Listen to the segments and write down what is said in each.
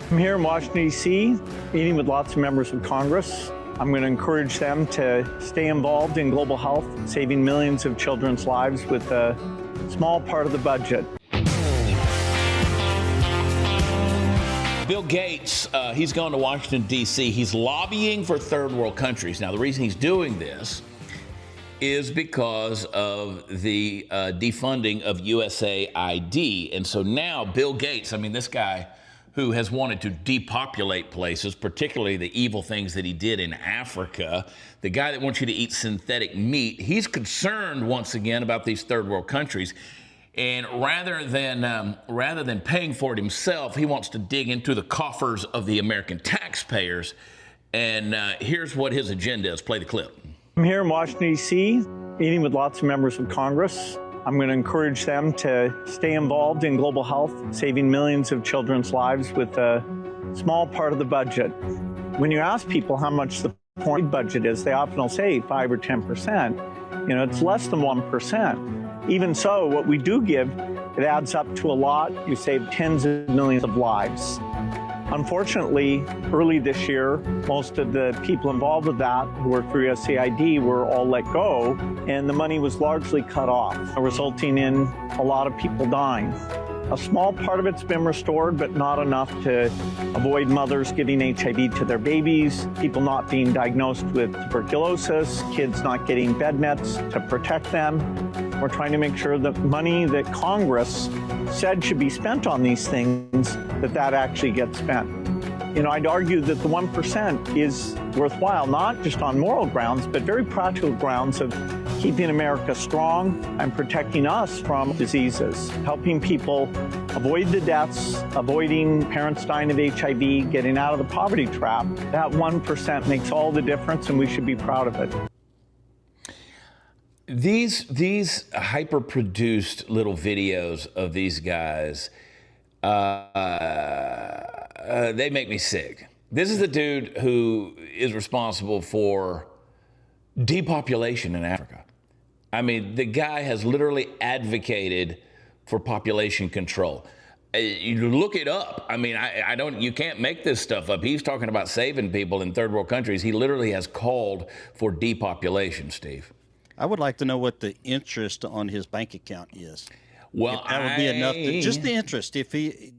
I'm here in Washington, D.C., meeting with lots of members of Congress. I'm going to encourage them to stay involved in global health, saving millions of children's lives with a small part of the budget. Bill Gates, he's gone to Washington, D.C. He's lobbying for third world countries. Now, the reason he's doing this is because of the defunding of USAID. And so now Bill Gates, I mean, this guy who has wanted to depopulate places, particularly the evil things that he did in Africa, the guy that wants you to eat synthetic meat, he's concerned once again about these third world countries. And rather than paying for it himself, he wants to dig into the coffers of the American taxpayers. And here's what his agenda is. Play the clip. I'm here in Washington, D.C., meeting with lots of members of Congress. I'm going to encourage them to stay involved in global health, saving millions of children's lives with a small part of the budget. When you ask people how much the point budget is, they often will say 5 or 10%. You know, it's less than 1%. Even so, what we do give, it adds up to a lot. You save tens of millions of lives. Unfortunately, early this year, most of the people involved with that who work for USAID were all let go, and the money was largely cut off, resulting in a lot of people dying. A small part of it's been restored, but not enough to avoid mothers giving HIV to their babies, people not being diagnosed with tuberculosis, kids not getting bed meds to protect them. We're trying to make sure that money that Congress said should be spent on these things, that actually gets spent. You know, I'd argue that the 1% is worthwhile, not just on moral grounds, but very practical grounds of keeping America strong and protecting us from diseases, helping people avoid the deaths, avoiding parents dying of HIV, getting out of the poverty trap. That 1% makes all the difference, and we should be proud of it. These hyper-produced little videos of these guys, they make me sick. This is the dude who is responsible for depopulation in Africa. I mean, the guy has literally advocated for population control. You look it up. I mean, you can't make this stuff up. He's talking about saving people in third world countries. He literally has called for depopulation, Steve. I would like to know what the interest on his bank account is. Well, if that would be enough. Just the interest. If he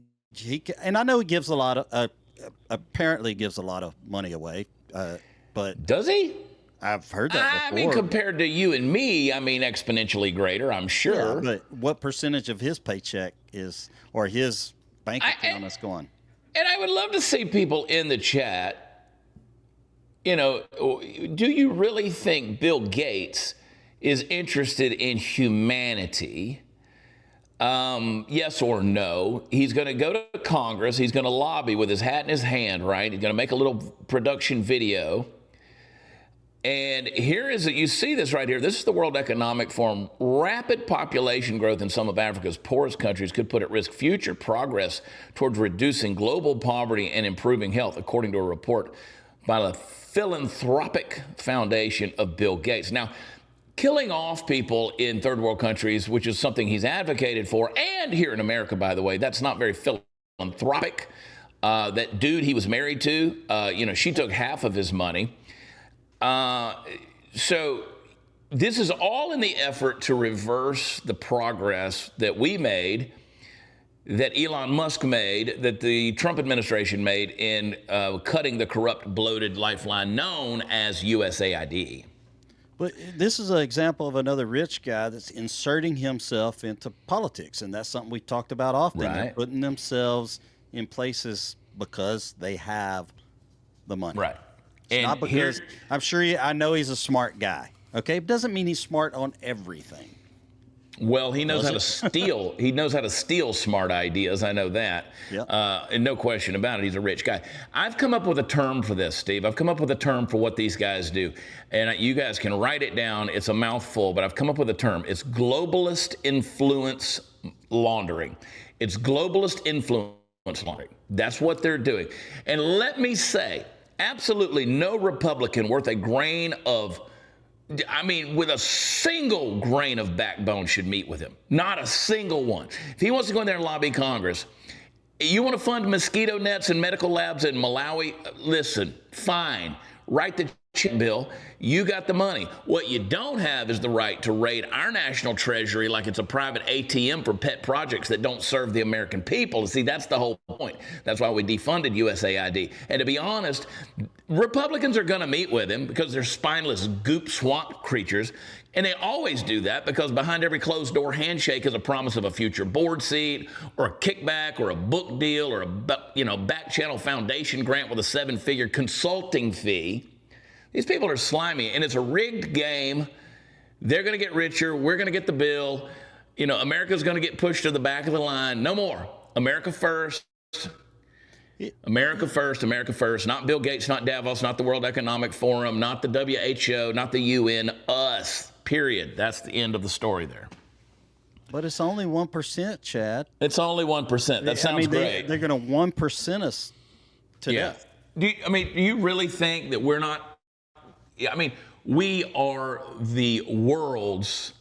and I know he gives a lot of, apparently gives a lot of money away, but does he? I've heard that before. I mean, compared to you and me, I mean, exponentially greater, I'm sure. Yeah, but what percentage of his paycheck is, or his bank account is going? And I would love to see people in the chat, you know, do you really think Bill Gates is interested in humanity? Yes or no. He's going to go to Congress. He's going to lobby with his hat in his hand, right? He's going to make a little production video. And here is it. You see this right here. This is the World Economic Forum. Rapid population growth in some of Africa's poorest countries could put at risk future progress towards reducing global poverty and improving health, according to a report by the Philanthropic Foundation of Bill Gates. Now, killing off people in third world countries, which is something he's advocated for, and here in America, by the way, that's not very philanthropic. That dude he was married to, you know, she took half of his money. So this is all in the effort to reverse the progress that we made, that Elon Musk made, that the Trump administration made in cutting the corrupt, bloated lifeline known as USAID. But this is an example of another rich guy that's inserting himself into politics, and that's something we talked about often. Right. They're putting themselves in places because they have the money. Right. It's not because I know he's a smart guy. Okay, it doesn't mean he's smart on everything. Well, he knows how to steal. He knows how to steal smart ideas. I know that. Yep. And no question about it. He's a rich guy. I've come up with a term for this, Steve. I've come up with a term for what these guys do. And you guys can write it down. It's a mouthful, but I've come up with a term. It's globalist influence laundering. It's globalist influence laundering. That's what they're doing. And let me say, absolutely no Republican worth a grain of, I mean, with a single grain of backbone should meet with him. Not a single one. If he wants to go in there and lobby Congress, You want to fund mosquito nets and medical labs in Malawi? Listen, fine. Write the check, Bill. You got the money. What you don't have is the right to raid our national treasury like it's a private ATM for pet projects that don't serve the American people. See, that's the whole point. That's why we defunded USAID. And to be honest, Republicans are going to meet with him because they're spineless goop swamp creatures. And they always do that because behind every closed door handshake is a promise of a future board seat or a kickback or a book deal or a back channel foundation grant with a 7-figure consulting fee. These people are slimy, and it's a rigged game. They're going to get richer. We're going to get the bill. America's going to get pushed to the back of the line. No more. America first. America first, America first. Not Bill Gates, not Davos, not the World Economic Forum, not the WHO, not the UN. Us. Period. That's the end of the story there. But it's only 1%, Chad. It's only 1%. That sounds great. They're going to 1% us to death. Do you really think that we're not? Yeah, we are the world's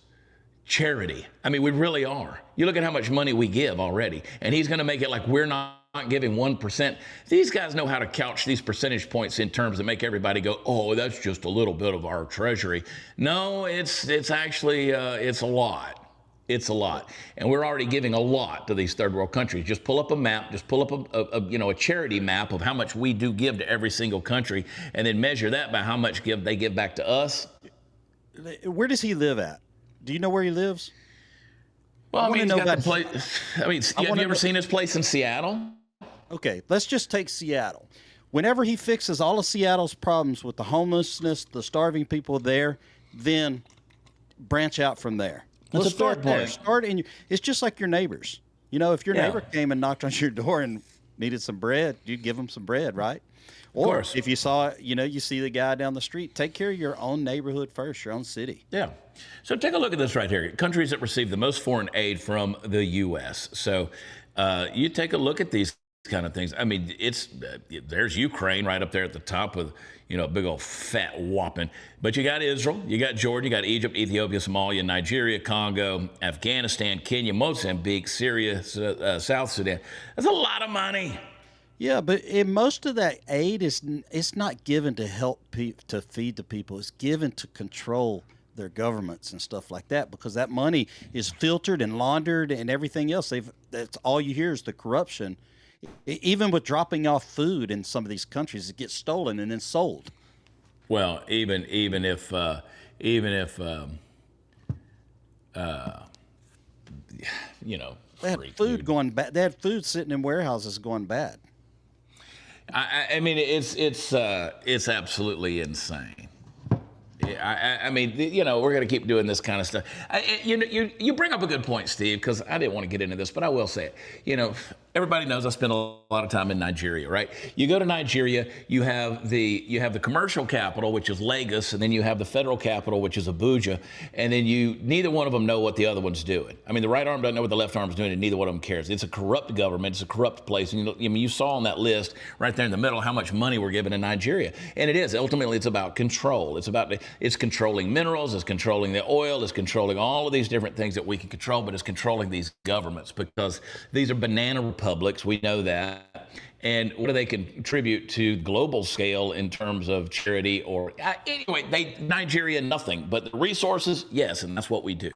charity. We really are. You look at how much money we give already, and he's going to make it like we're not giving 1%. These guys know how to couch these percentage points in terms that make everybody go, oh, that's just a little bit of our treasury. No, it's actually, it's a lot. It's a lot. And we're already giving a lot to these third world countries. Just pull up a map, just pull up a charity map of how much we do give to every single country, and then measure that by how much they give back to us. Where does he live at? Do you know where he lives? Well, he's got the place. Have you ever seen his place in Seattle? Okay, let's just take Seattle. Whenever he fixes all of Seattle's problems with the homelessness, the starving people there, then branch out from there. Let's start there. It's just like your neighbors. If your neighbor came and knocked on your door and needed some bread, you'd give them some bread, right? Or of course. If you saw, you see the guy down the street, take care of your own neighborhood first, your own city. Yeah. So take a look at this right here. Countries that receive the most foreign aid from the U.S. So you take a look at these kind of things. There's Ukraine right up there at the top with, a big old fat whopping. But you got Israel, you got Jordan, you got Egypt, Ethiopia, Somalia, Nigeria, Congo, Afghanistan, Kenya, Mozambique, Syria, South Sudan. That's a lot of money. Yeah, but most of that aid it's not given to help to feed the people. It's given to control their governments and stuff like that, because that money is filtered and laundered and everything else. That's all you hear is the corruption. Even with dropping off food in some of these countries, it gets stolen and then sold. Well, even if they had food going bad. They had food sitting in warehouses going bad. It's absolutely insane. We're going to keep doing this kind of stuff. You bring up a good point, Steve, because I didn't want to get into this, but I will say it. Everybody knows I spend a lot of time in Nigeria, right? You go to Nigeria, you have the commercial capital, which is Lagos, and then you have the federal capital, which is Abuja, and then neither one of them know what the other one's doing. The right arm doesn't know what the left arm's doing, and neither one of them cares. It's a corrupt government. It's a corrupt place. And you saw on that list right there in the middle how much money we're giving in Nigeria, and it is ultimately it's about control. It's controlling minerals. It's controlling the oil. It's controlling all of these different things that we can control, but it's controlling these governments because these are banana republics. We know that. And what do they contribute to global scale in terms of charity or anyway, Nigeria, nothing, but the resources, yes. And that's what we do.